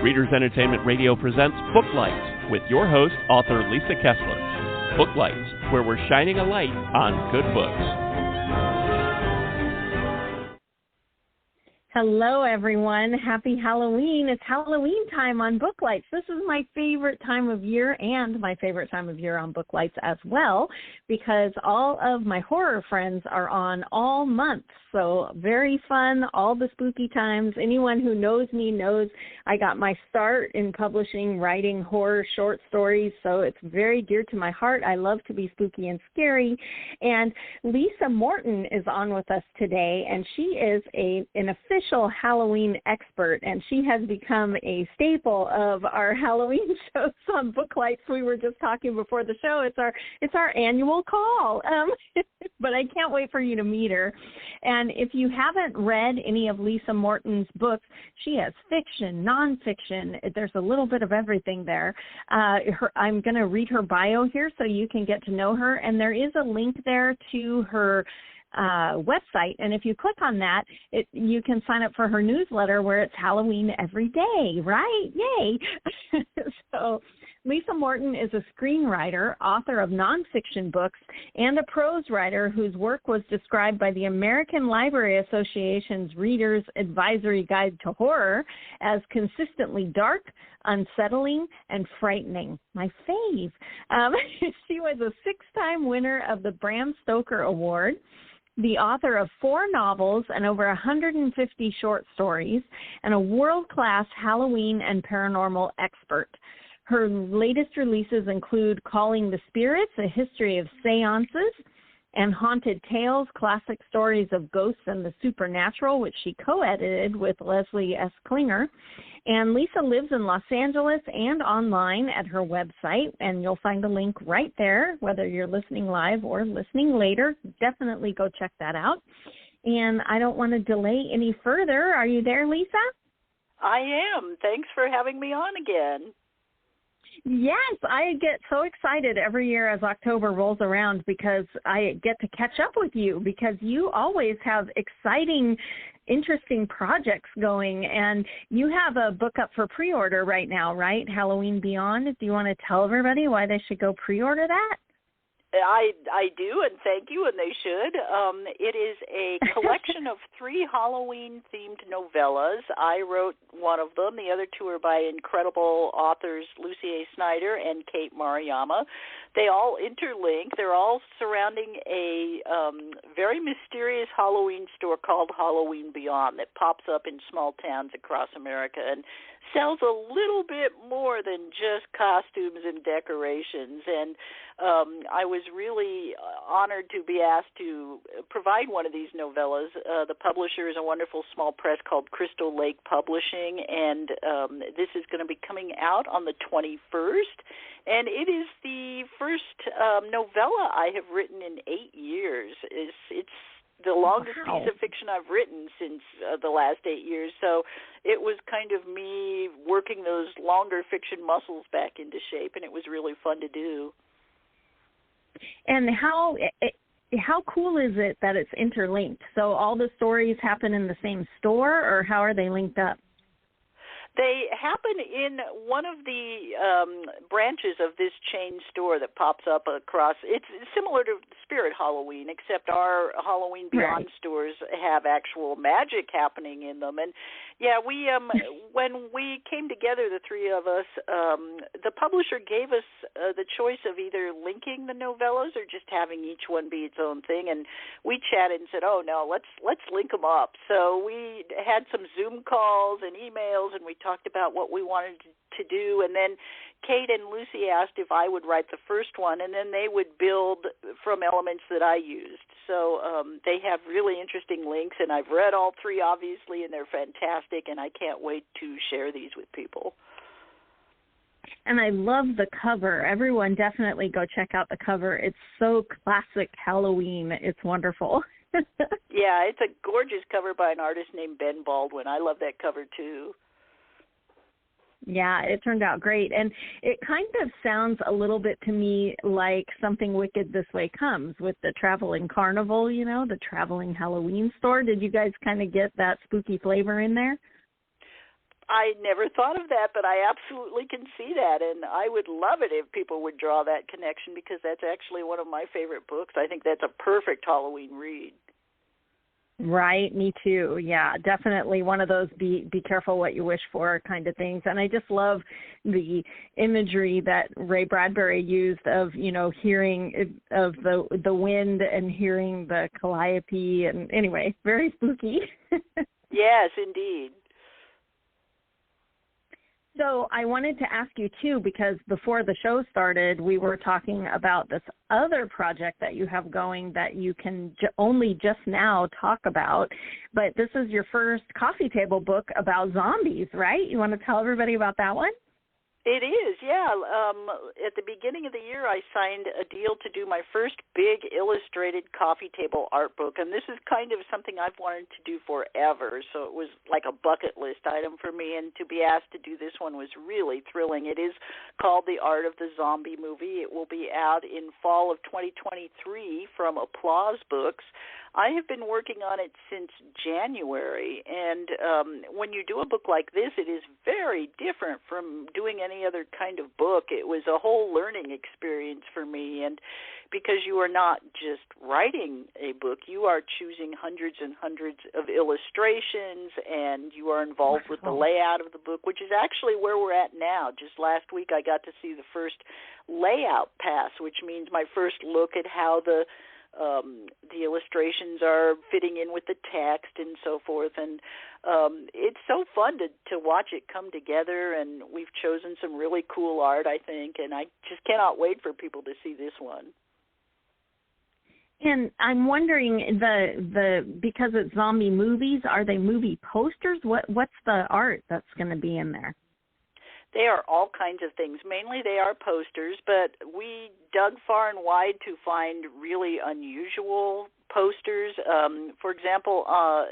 Readers Entertainment Radio presents Book Lights with your host, author Lisa Kessler. Book Lights, where we're shining a light on good books. Hello, everyone. Happy Halloween. It's Halloween time on Book Lights. This is my favorite time of year and my favorite time of year on Book Lights as well, because all of my horror friends are on all month. So very fun, all the spooky times. Anyone who knows me knows I got my start in publishing, writing horror short stories, so it's very dear to my heart. I love to be spooky and scary. And Lisa Morton is on with us today, and she is an official Halloween expert, and she has become a staple of our Halloween shows on Book Lights. We were just talking before the show. It's our annual call, but I can't wait for you to meet her. And if you haven't read any of Lisa Morton's books, she has fiction, nonfiction. There's a little bit of everything there. I'm going to read her bio here so you can get to know her, and there is a link there to her website, and if you click on that, you can sign up for her newsletter where it's Halloween every day, right? Yay! So Lisa Morton is a screenwriter, author of nonfiction books, and a prose writer whose work was described by the American Library Association's Reader's Advisory Guide to Horror as consistently dark, unsettling, and frightening. My fave. She was a 6-time winner of the Bram Stoker Award, the author of 4 novels and over 150 short stories, and a world-class Halloween and paranormal expert. Her latest releases include Calling the Spirits, A History of Seances, and Haunted Tales, Classic Stories of Ghosts and the Supernatural, which she co-edited with Leslie S. Klinger. And Lisa lives in Los Angeles and online at her website, and you'll find a link right there, whether you're listening live or listening later. Definitely go check that out. And I don't want to delay any further. Are you there, Lisa? I am. Thanks for having me on again. Yes, I get so excited every year as October rolls around because I get to catch up with you, because you always have exciting, interesting projects going, and you have a book up for pre-order right now, right? Halloween Beyond. Do you want to tell everybody why they should go pre-order that? I do, and thank you, and they should. It is a collection of 3 Halloween-themed novellas. I wrote one of them. The other 2 are by incredible authors Lucy A. Snyder and Kate Maruyama. They all interlink. They're all surrounding a very mysterious Halloween store called Halloween Beyond that pops up in small towns across America and sells a little bit more than just costumes and decorations. And I was really honored to be asked to provide one of these novellas. The publisher is a wonderful small press called Crystal Lake Publishing, and this is going to be coming out on the 21st. And it is the first novella I have written in 8 years. It's the longest piece of fiction I've written since the last 8 years. So it was kind of me working those longer fiction muscles back into shape, and it was really fun to do. And how cool is it that it's interlinked? So all the stories happen in the same store, or how are they linked up? They happen in one of the branches of this chain store that pops up across. It's similar to Spirit Halloween, except our Halloween Beyond stores have actual magic happening in them. And yeah, we when we came together, the 3 of us, the publisher gave us the choice of either linking the novellas or just having each one be its own thing. And we chatted and said, "Oh no, let's link them up." So we had some Zoom calls and emails, and we talked about what we wanted to do, and then Kate and Lucy asked if I would write the first one, and then they would build from elements that I used. So they have really interesting links, and I've read all 3, obviously, and they're fantastic, and I can't wait to share these with people. And I love the cover. Everyone definitely go check out the cover. It's so classic Halloween. It's wonderful. Yeah, it's a gorgeous cover by an artist named Ben Baldwin. I love that cover, too. Yeah, it turned out great. And it kind of sounds a little bit to me like Something Wicked This Way Comes with the traveling carnival, you know, the traveling Halloween store. Did you guys kind of get that spooky flavor in there? I never thought of that, but I absolutely can see that, and I would love it if people would draw that connection, because that's actually one of my favorite books. I think that's a perfect Halloween read. Right, me too. Yeah, definitely one of those be careful what you wish for kind of things. And I just love the imagery that Ray Bradbury used of, hearing of the wind and hearing the calliope. And anyway, very spooky. Yes, indeed. So I wanted to ask you, too, because before the show started, we were talking about this other project that you have going that you can only just now talk about. But this is your first coffee table book about zombies, right? You want to tell everybody about that one? It is, yeah. At the beginning of the year, I signed a deal to do my first big illustrated coffee table art book, and this is kind of something I've wanted to do forever, so it was like a bucket list item for me, and to be asked to do this one was really thrilling. It is called The Art of the Zombie Movie. It will be out in fall of 2023 from Applause Books. I have been working on it since January, and when you do a book like this, it is very different from doing any other kind of book. It was a whole learning experience for me, and because you are not just writing a book, you are choosing hundreds and hundreds of illustrations, and you are involved with the layout of the book, which is actually where we're at now. Just last week, I got to see the first layout pass, which means my first look at how the illustrations are fitting in with the text and so forth, and it's so fun to watch it come together, and we've chosen some really cool art, I think, and I just cannot wait for people to see this one. And I'm wondering, because it's zombie movies, are they movie posters? What's the art that's going to be in there? They are all kinds of things. Mainly they are posters, but we dug far and wide to find really unusual posters. For example,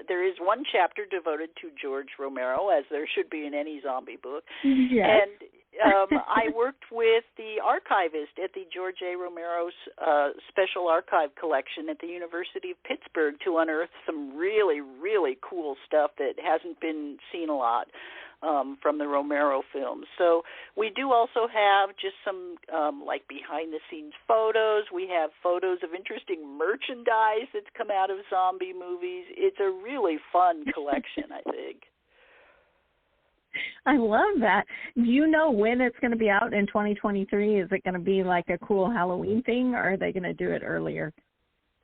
there is one chapter devoted to George Romero, as there should be in any zombie book. Yes. And I worked with the archivist at the George A. Romero's Special Archive Collection at the University of Pittsburgh to unearth some really, really cool stuff that hasn't been seen a lot from the Romero films. So we do also have just some like behind-the-scenes photos. We have photos of interesting merchandise that's come out of zombie movies. It's a really fun collection, I think. I love that. Do you know when it's going to be out in 2023? Is it going to be like a cool Halloween thing, or are they going to do it earlier?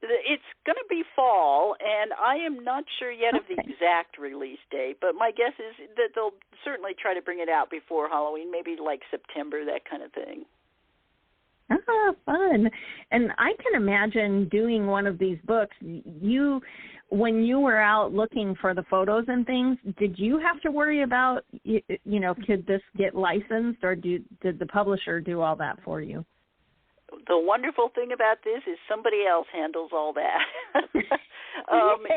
It's going to be fall, and I am not sure yet of the exact release date, but my guess is that they'll certainly try to bring it out before Halloween, maybe like September, that kind of thing. Ah, fun. And I can imagine doing one of these books. When you were out looking for the photos and things, did you have to worry about, could this get licensed, or did the publisher do all that for you? The wonderful thing about this is somebody else handles all that.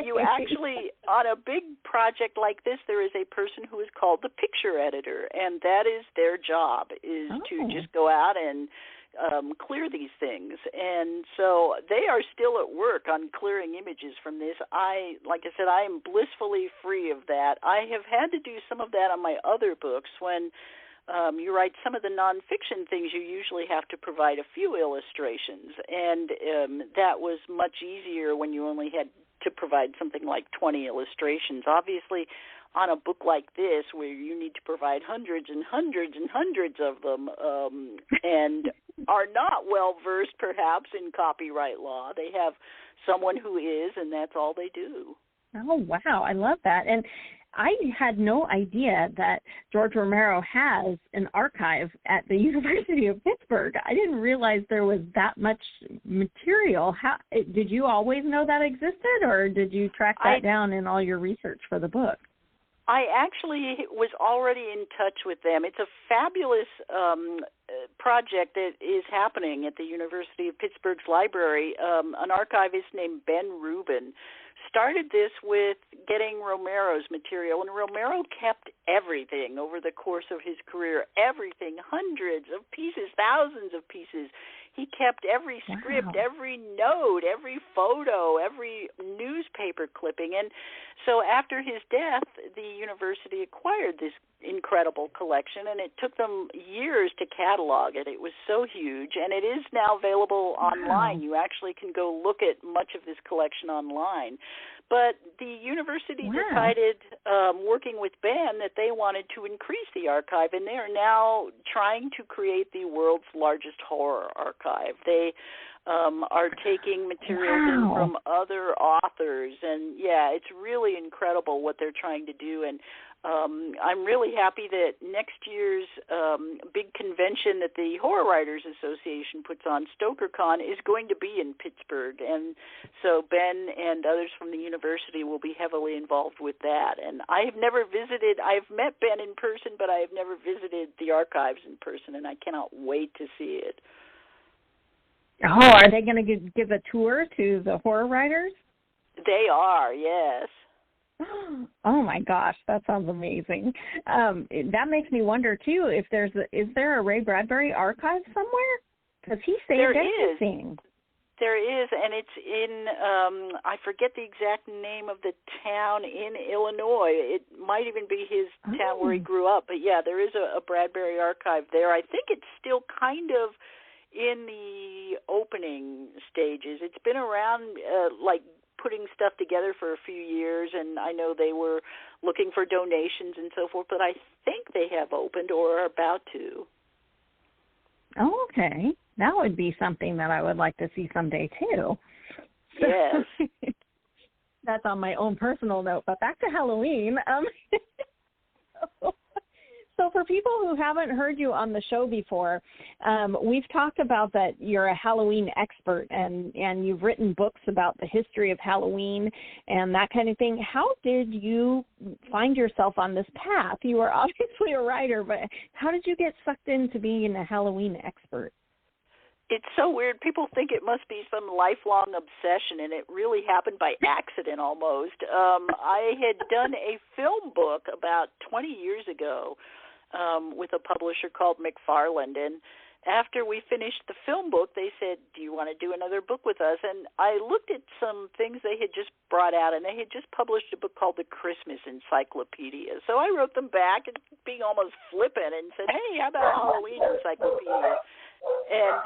You actually, on a big project like this, there is a person who is called the picture editor, and that is their job, is to just go out and clear these things. And so they are still at work on clearing images from this. Like I said, I am blissfully free of that. I have had to do some of that on my other books. When you write some of the nonfiction things, you usually have to provide a few illustrations, and that was much easier when you only had to provide something like 20 illustrations. Obviously, on a book like this, where you need to provide hundreds and hundreds and hundreds of them, and are not well-versed, perhaps, in copyright law, they have someone who is, and that's all they do. Oh, wow. I love that. And I had no idea that George Romero has an archive at the University of Pittsburgh. I didn't realize there was that much material. Did you always know that existed, or did you track that down in all your research for the book? I actually was already in touch with them. It's a fabulous project that is happening at the University of Pittsburgh's library. An archivist named Ben Rubin started this with getting Romero's material, and Romero kept everything over the course of his career, everything, hundreds of pieces, thousands of pieces. He kept every script, every note, every photo, every newspaper clipping. And so after his death, the university acquired this incredible collection, and it took them years to catalog it. It was so huge, and it is now available online. You actually can go look at much of this collection online. But the university decided, working with Ben, that they wanted to increase the archive, and they are now trying to create the world's largest horror archive. They are taking materials in from other authors, and it's really incredible what they're trying to do. And I'm really happy that next year's big convention that the Horror Writers Association puts on, StokerCon, is going to be in Pittsburgh. And so Ben and others from the university will be heavily involved with that. And I have never visited, I've met Ben in person, but I have never visited the archives in person, and I cannot wait to see it. Oh, are they going to give a tour to the horror writers? They are, yes. Oh my gosh, that sounds amazing. That makes me wonder too if is there a Ray Bradbury archive somewhere? Because he saved everything. There is, and it's in I forget the exact name of the town in Illinois. It might even be his town where he grew up, but there is a Bradbury archive there. I think it's still kind of in the opening stages. It's been around putting stuff together for a few years, and I know they were looking for donations and so forth, but I think they have opened or are about to. Oh, okay. That would be something that I would like to see someday, too. Yes. That's on my own personal note, but back to Halloween. So for people who haven't heard you on the show before, we've talked about that you're a Halloween expert and you've written books about the history of Halloween and that kind of thing. How did you find yourself on this path? You were obviously a writer, but how did you get sucked into being a Halloween expert? It's so weird. People think it must be some lifelong obsession, and it really happened by accident almost. I had done a film book about 20 years ago with a publisher called McFarland, and after we finished the film book, they said, do you want to do another book with us? And I looked at some things they had just brought out, and they had just published a book called The Christmas Encyclopedia. So I wrote them back, and being almost flippant, and said, hey, how about a Halloween encyclopedia? And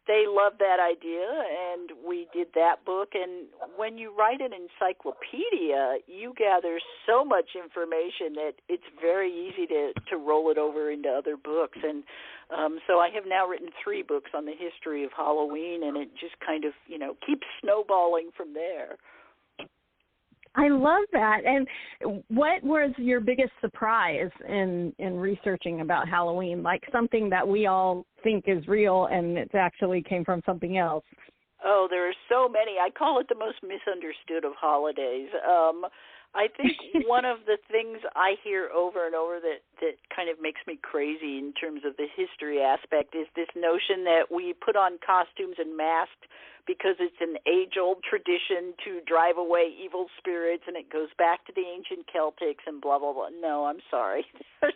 they loved that idea, and we did that book. And when you write an encyclopedia, you gather so much information that it's very easy to roll it over into other books. And so I have now written 3 books on the history of Halloween, and it just kind of, keeps snowballing from there. I love that. And what was your biggest surprise in researching about Halloween? Like something that we all think is real and it actually came from something else? Oh, there are so many. I call it the most misunderstood of holidays. I think one of the things I hear over and over that kind of makes me crazy in terms of the history aspect is this notion that we put on costumes and masks because it's an age-old tradition to drive away evil spirits, and it goes back to the ancient Celtics and blah, blah, blah. No, I'm sorry. That is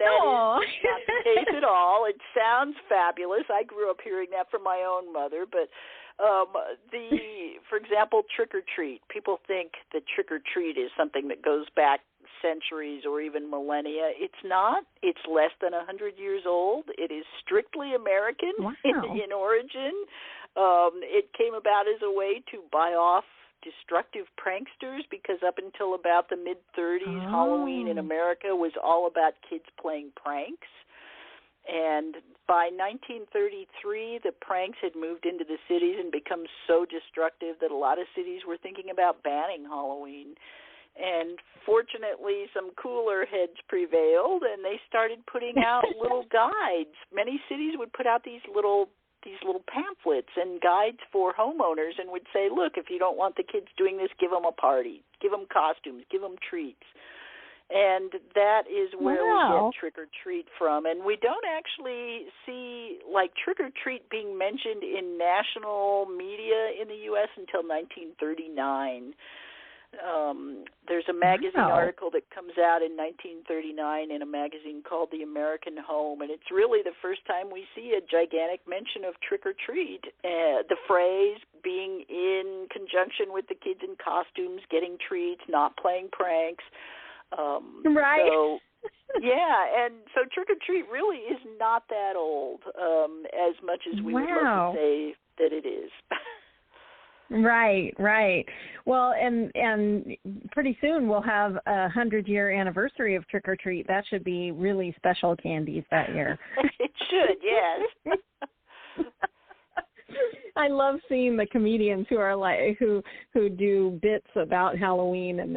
not the case at all. It sounds fabulous. I grew up hearing that from my own mother, but for example, trick-or-treat. People think that trick-or-treat is something that goes back centuries or even millennia. It's not. It's less than 100 years old. It is strictly American in origin. It came about as a way to buy off destructive pranksters because up until about the mid-30s, Halloween in America was all about kids playing pranks. And by 1933, the pranks had moved into the cities and become so destructive that a lot of cities were thinking about banning Halloween. And fortunately, some cooler heads prevailed, and they started putting out little guides. Many cities would put out these little pamphlets and guides for homeowners and would say, look, if you don't want the kids doing this, give them a party, give them costumes, give them treats. And that is where we get trick-or-treat from. And we don't actually see, trick-or-treat being mentioned in national media in the U.S. until 1939. There's a magazine article that comes out in 1939 in a magazine called The American Home, and it's really the first time we see a gigantic mention of trick or treat. The phrase being in conjunction with the kids in costumes, getting treats, not playing pranks. Right. So, yeah, and so trick or treat really is not that old, as much as we would love to say that it is. Right. Well, and pretty soon we'll have a 100-year anniversary of Trick or Treat. That should be really special candies that year. It should, yes. I love seeing the comedians who are like who do bits about Halloween, and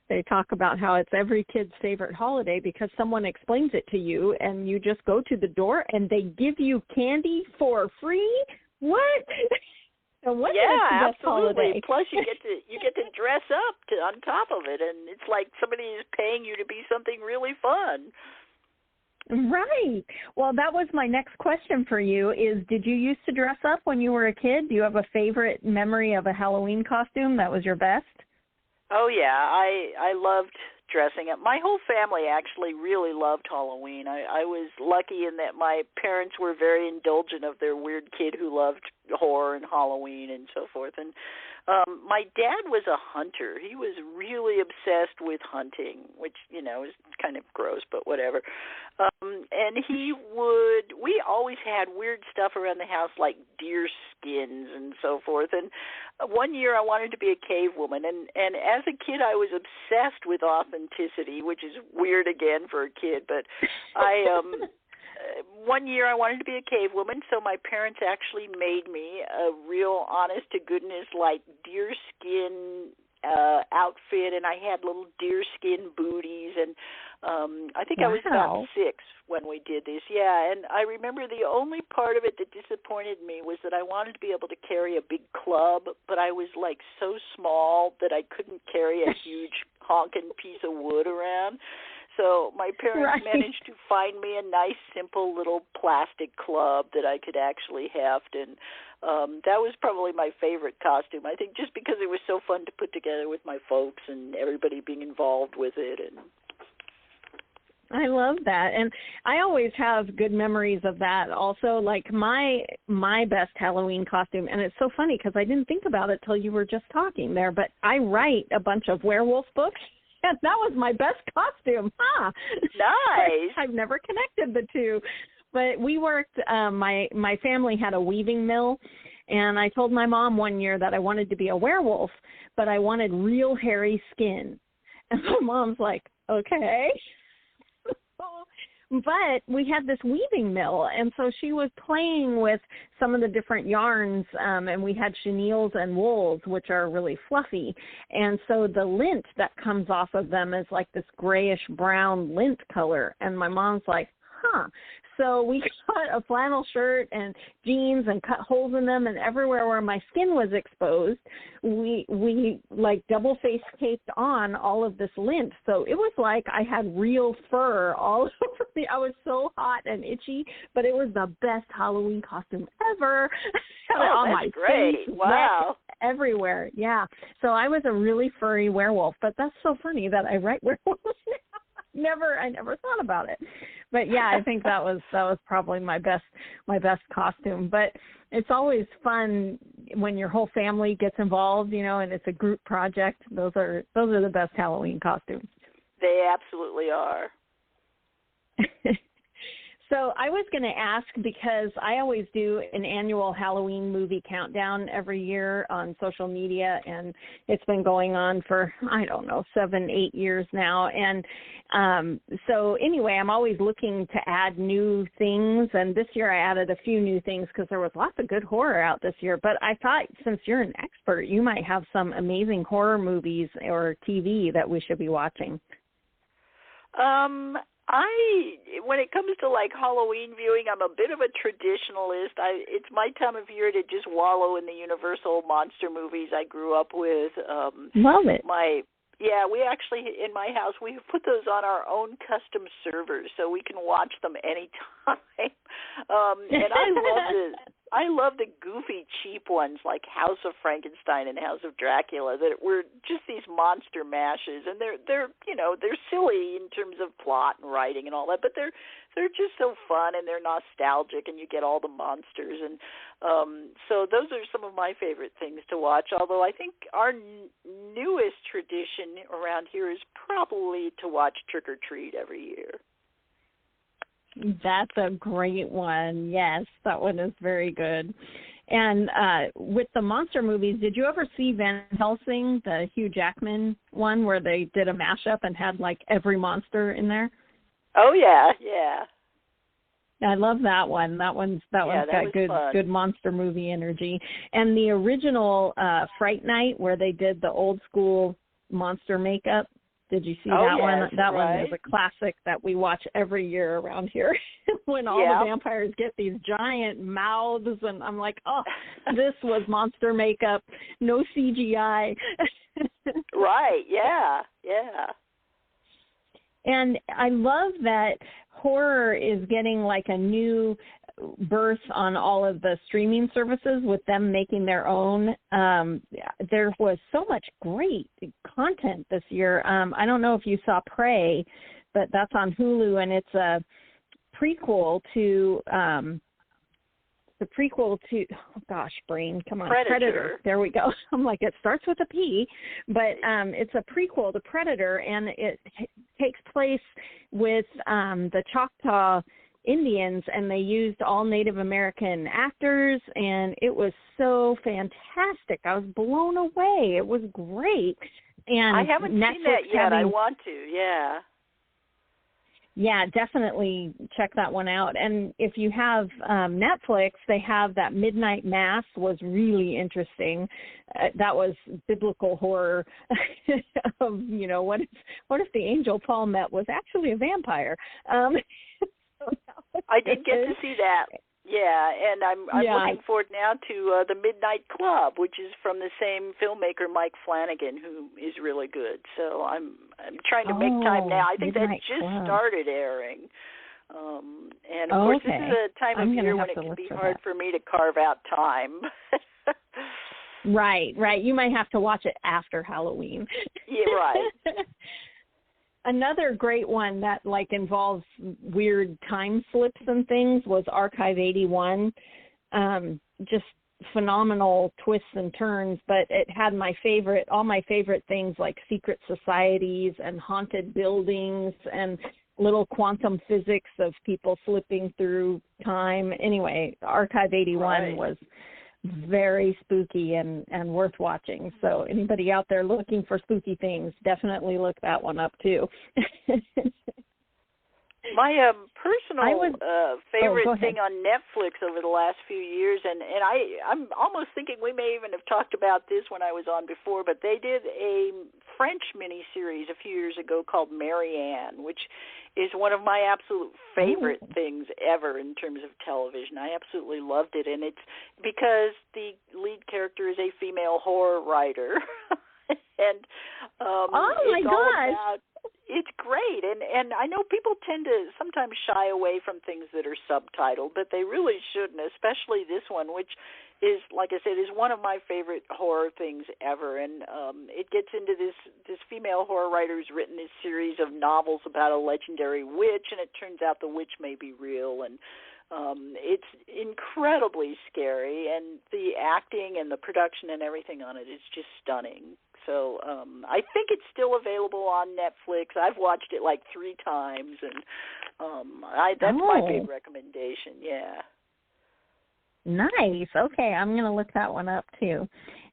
they talk about how it's every kid's favorite holiday because someone explains it to you, and you just go to the door and they give you candy for free. What? So what is the best absolutely. holiday? Plus, you get to dress up on top of it, and it's like somebody is paying you to be something really fun. Right. Well, that was my next question for you. Is did you used to dress up when you were a kid? Do you have a favorite memory of a Halloween costume that was your best? Oh yeah, I loved dressing up. My whole family actually really loved Halloween. I was lucky in that my parents were very indulgent of their weird kid who loved horror and Halloween and so forth. And my dad was a hunter. He was really obsessed with hunting, which, is kind of gross, but whatever. And we always had weird stuff around the house like deer skins and so forth. And one year I wanted to be a cave woman. And as a kid I was obsessed with authenticity, which is weird again for a kid. But one year I wanted to be a cave woman, so my parents actually made me a real honest-to-goodness, like, deerskin outfit, and I had little deerskin booties, and I think I was about 6 when we did this. Yeah, and I remember the only part of it that disappointed me was that I wanted to be able to carry a big club, but I was, like, so small that I couldn't carry a huge honking piece of wood around. So my parents managed to find me a nice, simple little plastic club that I could actually heft, and that was probably my favorite costume. I think just because it was so fun to put together with my folks and everybody being involved with it. And I love that, and I always have good memories of that. Also, like my best Halloween costume, and it's so funny because I didn't think about it till you were just talking there. But I write a bunch of werewolf books. And that was my best costume. Nice. I've never connected the two. But we worked, my family had a weaving mill, and I told my mom one year that I wanted to be a werewolf, but I wanted real hairy skin. And my mom's like, okay. But we had this weaving mill, and so she was playing with some of the different yarns, and we had chenilles and wools, which are really fluffy. And so the lint that comes off of them is like this grayish-brown lint color. And my mom's like, So we got a flannel shirt and jeans and cut holes in them, and everywhere where my skin was exposed, we like double face taped on all of this lint. So it was like I had real fur all over me. I was so hot and itchy, but it was the best Halloween costume ever. On my great. Face, wow. Neck, everywhere. Yeah. So I was a really furry werewolf, but that's so funny that I write werewolves now. I never thought about it. But yeah, I think that was probably my best costume. But it's always fun when your whole family gets involved, and it's a group project. Those are the best Halloween costumes. They absolutely are. So I was going to ask, because I always do an annual Halloween movie countdown every year on social media, and it's been going on for, 7-8 years now. And so anyway, I'm always looking to add new things, and this year I added a few new things because there was lots of good horror out this year. But I thought, since you're an expert, you might have some amazing horror movies or TV that we should be watching. When it comes to like Halloween viewing, I'm a bit of a traditionalist. It's my time of year to just wallow in the Universal monster movies I grew up with. Love it. We actually, in my house, we put those on our own custom servers so we can watch them anytime. And I love the goofy, cheap ones like House of Frankenstein and House of Dracula that were just these monster mashes, and they're silly in terms of plot and writing and all that, but they're just so fun and they're nostalgic, and you get all the monsters, and so those are some of my favorite things to watch. Although I think our newest tradition around here is probably to watch Trick or Treat every year. That's a great one. Yes, that one is very good. And with the monster movies, did you ever see Van Helsing, the Hugh Jackman one, where they did a mashup and had like every monster in there? Oh yeah, yeah. I love that one. That one's got good monster movie energy. And the original Fright Night, where they did the old school monster makeup. Did you see that one? That one is a classic that we watch every year around here when all the vampires get these giant mouths, and I'm like, oh, this was monster makeup, no CGI. Right, yeah, yeah. And I love that horror is getting like a new birth on all of the streaming services with them making their own. There was so much great content this year. I don't know if you saw Prey, but that's on Hulu, and it's a prequel to brain, come on, Predator. There we go. I'm like, it starts with a P, but it's a prequel to Predator, and it takes place with the Choctaw Indians, and they used all Native American actors, and it was so fantastic. I was blown away. It was great. And I haven't seen that yet. I want to, yeah. Yeah, definitely check that one out. And if you have Netflix, they have that Midnight Mass, was really interesting. That was biblical horror of, what if the angel Paul met was actually a vampire? I did get to see that. Yeah, and I'm looking forward now to The Midnight Club, which is from the same filmmaker, Mike Flanagan, who is really good. So I'm trying to make time now. I think Midnight that just Club started airing. And, of course, this is a time of year when it can be hard for me to carve out time. Right. You might have to watch it after Halloween. Yeah, right. Another great one that involves weird time slips and things was Archive 81. Just phenomenal twists and turns, but it had all my favorite things like secret societies and haunted buildings and little quantum physics of people slipping through time. Anyway, Archive 81 was very spooky and worth watching. So anybody out there looking for spooky things, definitely look that one up too. My personal favorite thing on Netflix over the last few years, and I'm almost thinking we may even have talked about this when I was on before, but they did a French miniseries a few years ago called Marianne, which is one of my absolute favorite things ever in terms of television. I absolutely loved it, and it's because the lead character is a female horror writer. And it's great, and I know people tend to sometimes shy away from things that are subtitled, but they really shouldn't, especially this one, which is, like I said, is one of my favorite horror things ever. And it gets into this female horror writer who's written this series of novels about a legendary witch, and it turns out the witch may be real, and it's incredibly scary, and the acting and the production and everything on it is just stunning. So I think it's still available on Netflix. I've watched it 3 times, and that's my big recommendation, yeah. Nice. Okay, I'm going to look that one up too.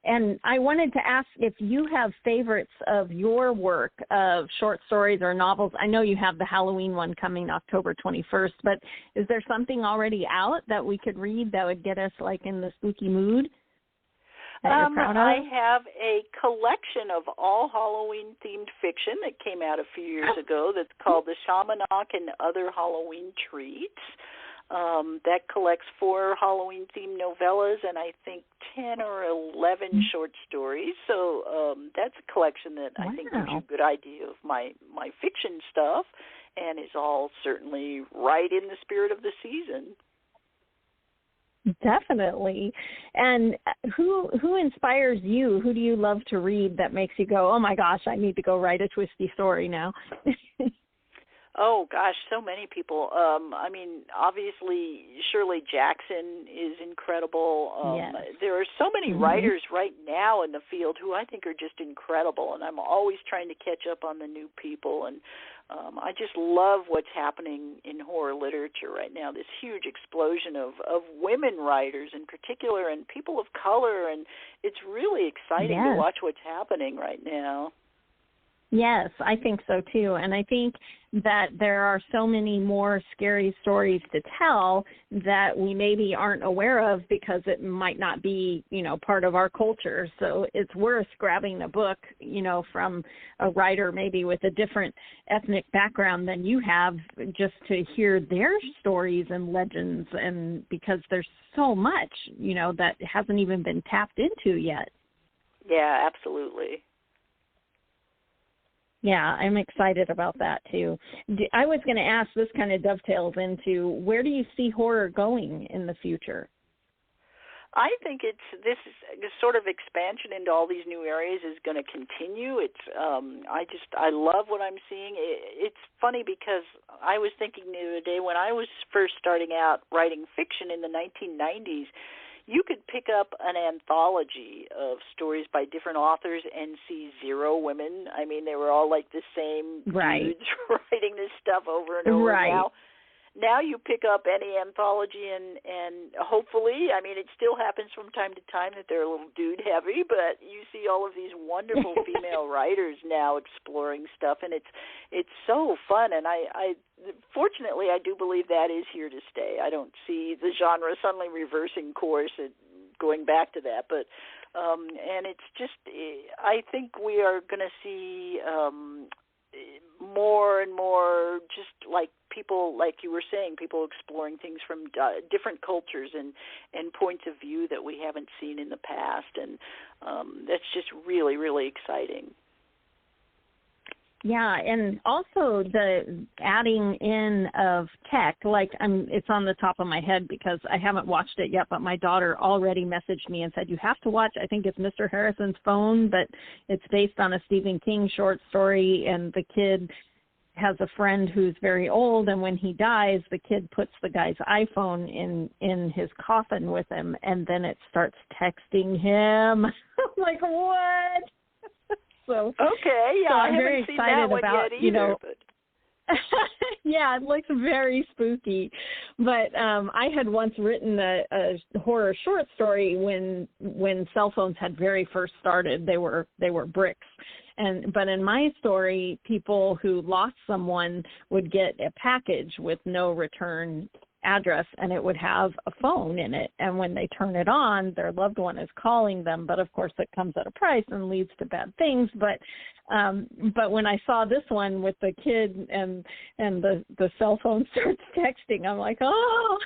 And I wanted to ask if you have favorites of your work of short stories or novels. I know you have the Halloween one coming October 21st, but is there something already out that we could read that would get us in the spooky mood? I have a collection of all Halloween-themed fiction that came out a few years ago that's called The Shamanach and Other Halloween Treats. That collects 4 Halloween-themed novellas and I think 10 or 11 short stories. So that's a collection that I think gives you a good idea of my fiction stuff and is all certainly right in the spirit of the season. Definitely. And who inspires you? Who do you love to read that makes you go, oh my gosh, I need to go write a twisty story now? Oh gosh, so many people. I mean, obviously Shirley Jackson is incredible. Yes. There are so many writers right now in the field who I think are just incredible, and I'm always trying to catch up on the new people. And I just love what's happening in horror literature right now. This huge explosion of women writers in particular, and people of color, and it's really exciting to watch what's happening right now. Yes, I think so too. And I think that there are so many more scary stories to tell that we maybe aren't aware of because it might not be, part of our culture. So it's worth grabbing a book, from a writer maybe with a different ethnic background than you have, just to hear their stories and legends, and because there's so much, that hasn't even been tapped into yet. Yeah, absolutely. Yeah, I'm excited about that, too. I was going to ask, this kind of dovetails into, where do you see horror going in the future? I think this sort of expansion into all these new areas is going to continue. I love what I'm seeing. It's funny because I was thinking the other day when I was first starting out writing fiction in the 1990s, you could pick up an anthology of stories by different authors and see zero women. I mean, they were all like the same dudes writing this stuff over and over. Right. Now you pick up any anthology and hopefully, I mean, it still happens from time to time that they're a little dude heavy, but you see all of these wonderful female writers now exploring stuff, and it's so fun. And I fortunately, I do believe that is here to stay. I don't see the genre suddenly reversing course and going back to that, but and it's just, I think we are going to see more and more, just like people, like you were saying, people exploring things from different cultures and points of view that we haven't seen in the past, and that's just really, really exciting. Yeah, and also the adding in of tech, it's on the top of my head because I haven't watched it yet, but my daughter already messaged me and said, you have to watch, I think it's Mr. Harrison's Phone, but it's based on a Stephen King short story, and the kid has a friend who's very old, and when he dies, the kid puts the guy's iPhone in his coffin with him, and then it starts texting him. I'm like, what? So, okay, yeah, I haven't seen that one yet either. But yeah, it looks very spooky. But I had once written a horror short story when cell phones had very first started. They were bricks. But in my story, people who lost someone would get a package with no return address, and it would have a phone in it. And when they turn it on, their loved one is calling them. But of course, it comes at a price and leads to bad things. But when I saw this one with the kid and the cell phone starts texting, I'm like, oh,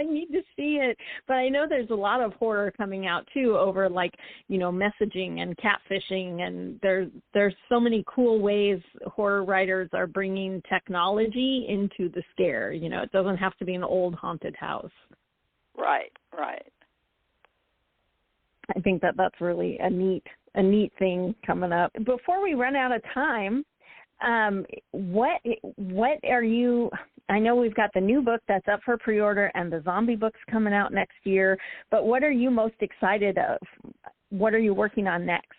I need to see it. But I know there's a lot of horror coming out too over messaging and catfishing, and there's so many cool ways horror writers are bringing technology into the scare. It doesn't have to be an old haunted house. Right. I think that's really a neat thing coming up. Before we run out of time, what are you? I know we've got the new book that's up for pre-order and the zombie book's coming out next year, but what are you most excited of? What are you working on next?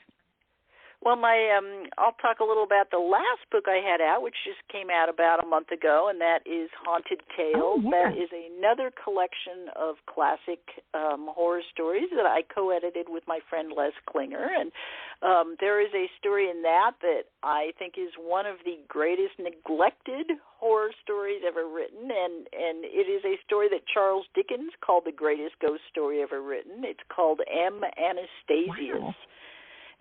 Well, I'll talk a little about the last book I had out, which just came out about a month ago, and that is Haunted Tales. Oh, yeah. That is another collection of classic horror stories that I co-edited with my friend Les Klinger, and there is a story in that I think is one of the greatest neglected horror stories ever written, and it is a story that Charles Dickens called the greatest ghost story ever written. It's called M. Anastasius. Wow.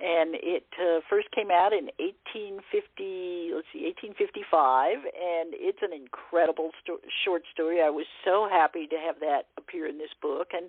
And it first came out in 1855, and it's an incredible short story. I was so happy to have that appear in this book. And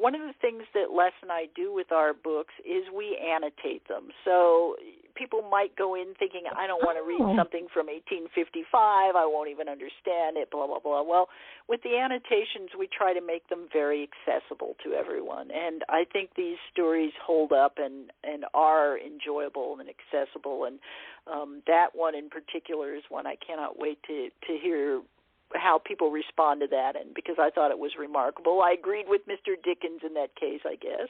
one of the things that Les and I do with our books is we annotate them. So people might go in thinking, I don't want to read something from 1855, I won't even understand it, blah, blah, blah. Well, with the annotations, we try to make them very accessible to everyone, and I think these stories hold up and are enjoyable and accessible, and that one in particular is one I cannot wait to hear how people respond to that, and because I thought it was remarkable. I agreed with Mr. Dickens in that case, I guess.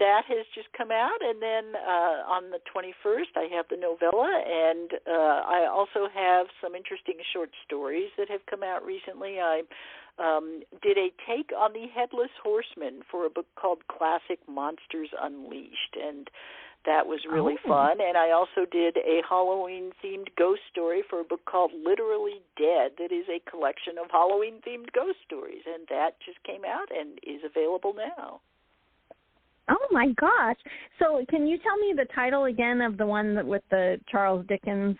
That has just come out, and then on the 21st I have the novella, and I also have some interesting short stories that have come out recently. I did a take on the Headless Horseman for a book called Classic Monsters Unleashed, and that was really fun. And I also did a Halloween-themed ghost story for a book called Literally Dead that is a collection of Halloween-themed ghost stories, and that just came out and is available now. Oh, my gosh. So can you tell me the title again of the one with the Charles Dickens?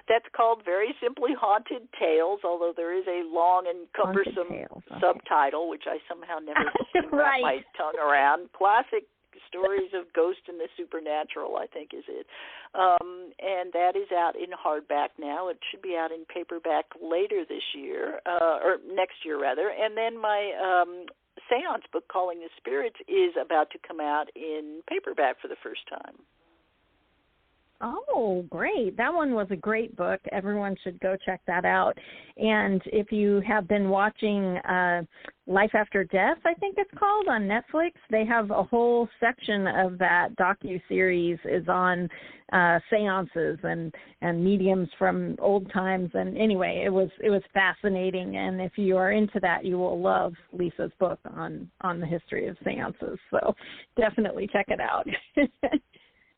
That's called very simply Haunted Tales, although there is a long and cumbersome subtitle, which I somehow never wrap my tongue around. Classic Stories of Ghost and the Supernatural, I think is it. And that is out in hardback now. It should be out in paperback later this year, or next year rather. And then my seance book, Calling the Spirits, is about to come out in paperback for the first time. Oh, great. That one was a great book. Everyone should go check that out. And if you have been watching Life After Death, I think it's called, on Netflix, they have a whole section of that docuseries is on seances and mediums from old times. And anyway, it was fascinating. And if you are into that, you will love Lisa's book on the history of seances. So definitely check it out.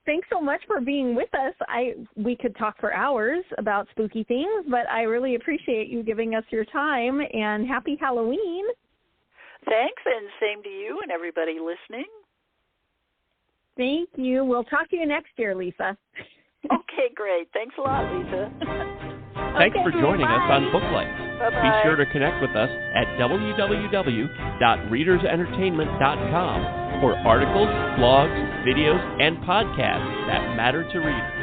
Thanks so much for being with us. We could talk for hours about spooky things, but I really appreciate you giving us your time, and happy Halloween. Thanks, and same to you and everybody listening. Thank you. We'll talk to you next year, Lisa. Okay, great. Thanks a lot, Lisa. Thanks for joining us on Booklights. Bye-bye. Be sure to connect with us at www.readersentertainment.com for articles, blogs, videos, and podcasts that matter to readers.